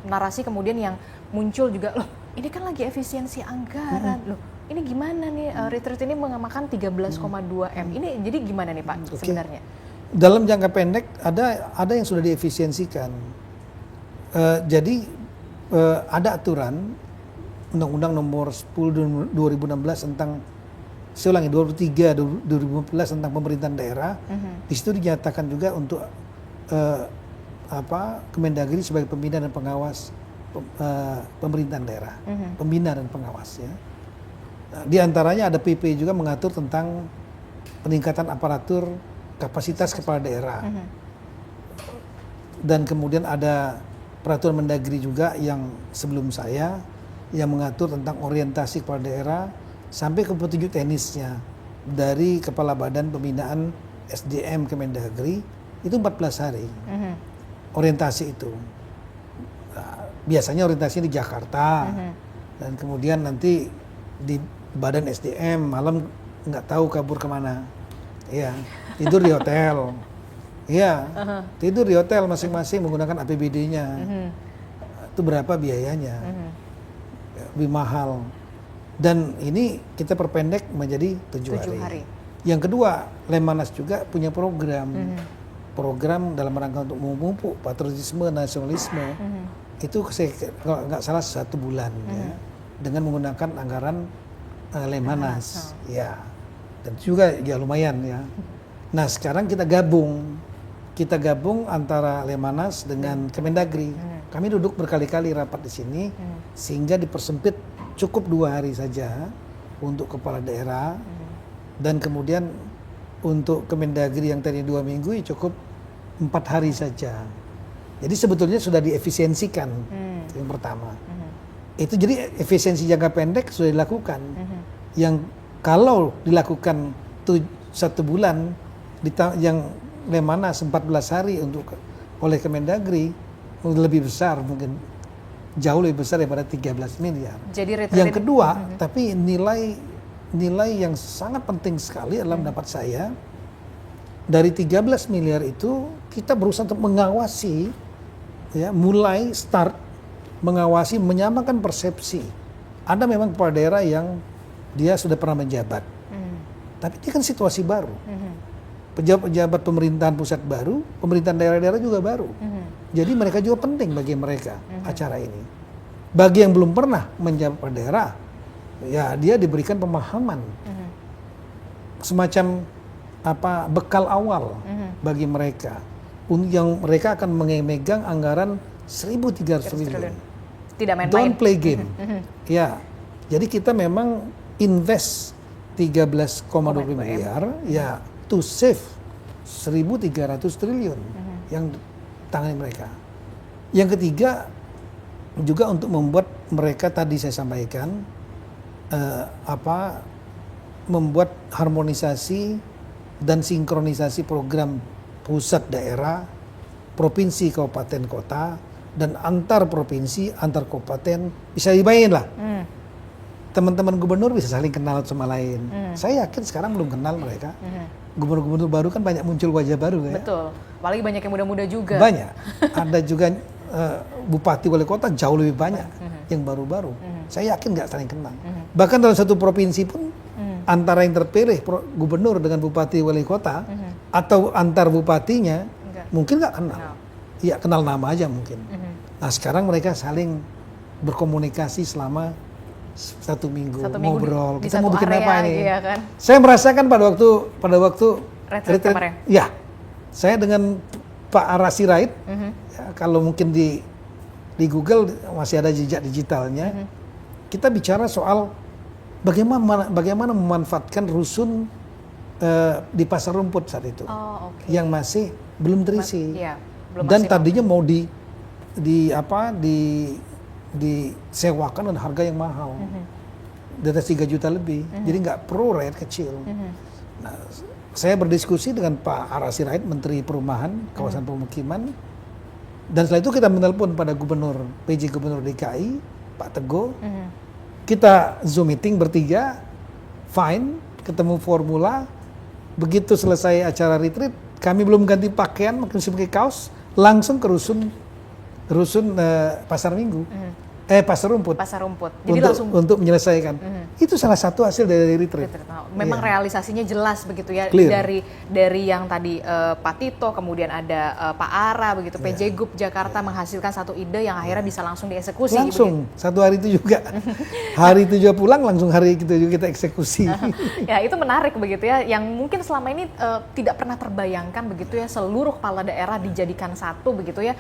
narasi kemudian yang muncul juga, loh ini kan lagi efisiensi anggaran, loh ini gimana nih retreat ini mengemakan 13,2 M. Ini jadi gimana nih Pak sebenarnya? Dalam jangka pendek ada yang sudah diefisiensikan. Jadi ada aturan Undang-Undang Nomor 10 2016 tentang 23 2015 tentang pemerintahan daerah. Di situ dinyatakan juga untuk Kemendagri sebagai pembina dan pengawas pemerintahan daerah, pembina dan pengawas ya. Nah, di antaranya ada PP juga mengatur tentang peningkatan aparatur kapasitas kepala daerah. Dan kemudian ada peraturan Mendagri juga yang sebelum saya yang mengatur tentang orientasi kepala daerah sampai ke petunjuk teknisnya dari Kepala Badan Pembinaan SDM Kemendagri itu 14 hari. Orientasi itu. Nah, biasanya orientasinya di Jakarta. Dan kemudian nanti di Badan SDM malam nggak tahu kabur kemana. Iya, tidur di hotel. Iya, tidur di hotel masing-masing menggunakan APBD-nya. Itu berapa biayanya? Lebih mahal. Dan ini kita perpendek menjadi 7 hari. Yang kedua, Lemhanas juga punya program. Program dalam rangka untuk memupuk patriotisme, nasionalisme. Itu kalau nggak salah 1 bulan ya, dengan menggunakan anggaran Lemhanas. Ya. Dan juga ya lumayan ya. Nah sekarang kita gabung antara Lemhanas dengan Kemendagri. Kami duduk berkali-kali rapat di sini sehingga dipersempit cukup 2 hari saja untuk kepala daerah dan kemudian untuk Kemendagri yang tadi 2 minggu ya cukup 4 hari saja. Jadi sebetulnya sudah diefisiensikan yang pertama. Itu jadi efisiensi jangka pendek sudah dilakukan. Yang kalau dilakukan 1 bulan yang Lemhanas 14 hari oleh Kemendagri lebih besar, mungkin jauh lebih besar daripada 13 miliar. Jadi yang kedua, tapi nilai yang sangat penting sekali dalam pendapat saya, dari 13 miliar itu kita berusaha untuk mengawasi ya, mulai start mengawasi, menyamakan persepsi. Ada memang kepala daerah yang dia sudah pernah menjabat, tapi ini kan situasi baru. Pejabat-pejabat pemerintahan pusat baru, pemerintahan daerah-daerah juga baru. Jadi mereka juga penting bagi mereka acara ini. Bagi yang belum pernah menjabat kepala daerah, ya dia diberikan pemahaman, semacam bekal awal bagi mereka, yang mereka akan memegang anggaran 1.300 triliun. Tidak main-main. Don't play game. Ya, jadi kita memang invest 13,20 miliar ya to save 1.300 triliun yang tangani mereka. Yang ketiga juga untuk membuat mereka tadi saya sampaikan membuat harmonisasi dan sinkronisasi program pusat daerah, provinsi, kabupaten, kota, dan antar provinsi, antar kabupaten. Bisa dibayangin lah. Teman-teman gubernur bisa saling kenal sama lain. Saya yakin sekarang belum kenal mereka. Gubernur-gubernur baru kan banyak muncul wajah baru ya. Betul. Apalagi banyak yang muda-muda juga. Banyak. Ada juga bupati wali kota jauh lebih banyak yang baru-baru. Saya yakin nggak saling kenal. Bahkan dalam satu provinsi pun antara yang terpilih gubernur dengan bupati wali kota atau antar bupatinya mungkin nggak kenal. Iya kenal nama aja mungkin. Nah sekarang mereka saling berkomunikasi selama 1 minggu ngobrol. Kita mau bikin apa ini? Iya kan? Saya merasakan pada waktu retreat, ya, saya dengan Pak Arasi Rait, ya, kalau mungkin di Google masih ada jejak digitalnya, kita bicara soal bagaimana memanfaatkan rusun di Pasar Rumput saat itu, yang masih belum terisi, dan tadinya mau disewakan dengan harga yang mahal, di atas 3 juta lebih, jadi nggak perlu rakyat kecil. Nah, saya berdiskusi dengan Pak Arasi Rait, Menteri Perumahan Kawasan Pemukiman, dan setelah itu kita menelpon pada PJ Gubernur DKI, Pak Teguh, kita Zoom meeting bertiga, fine, ketemu formula, begitu selesai acara retreat, kami belum ganti pakaian, masih pakai kaos, langsung ke rusun rusun pasar minggu, pasar rumput. Pasar rumput. Jadi langsung untuk menyelesaikan. Itu salah satu hasil dari retreat. Memang realisasinya jelas begitu ya. Clear. Dari yang tadi Pak Tito, kemudian ada Pak Ara begitu, PJ Group Jakarta menghasilkan satu ide yang akhirnya bisa langsung dieksekusi. Langsung satu hari itu juga. Hari itu juga pulang, langsung hari itu juga kita eksekusi. Ya itu menarik begitu ya. Yang mungkin selama ini tidak pernah terbayangkan begitu ya, seluruh kepala daerah dijadikan satu begitu ya.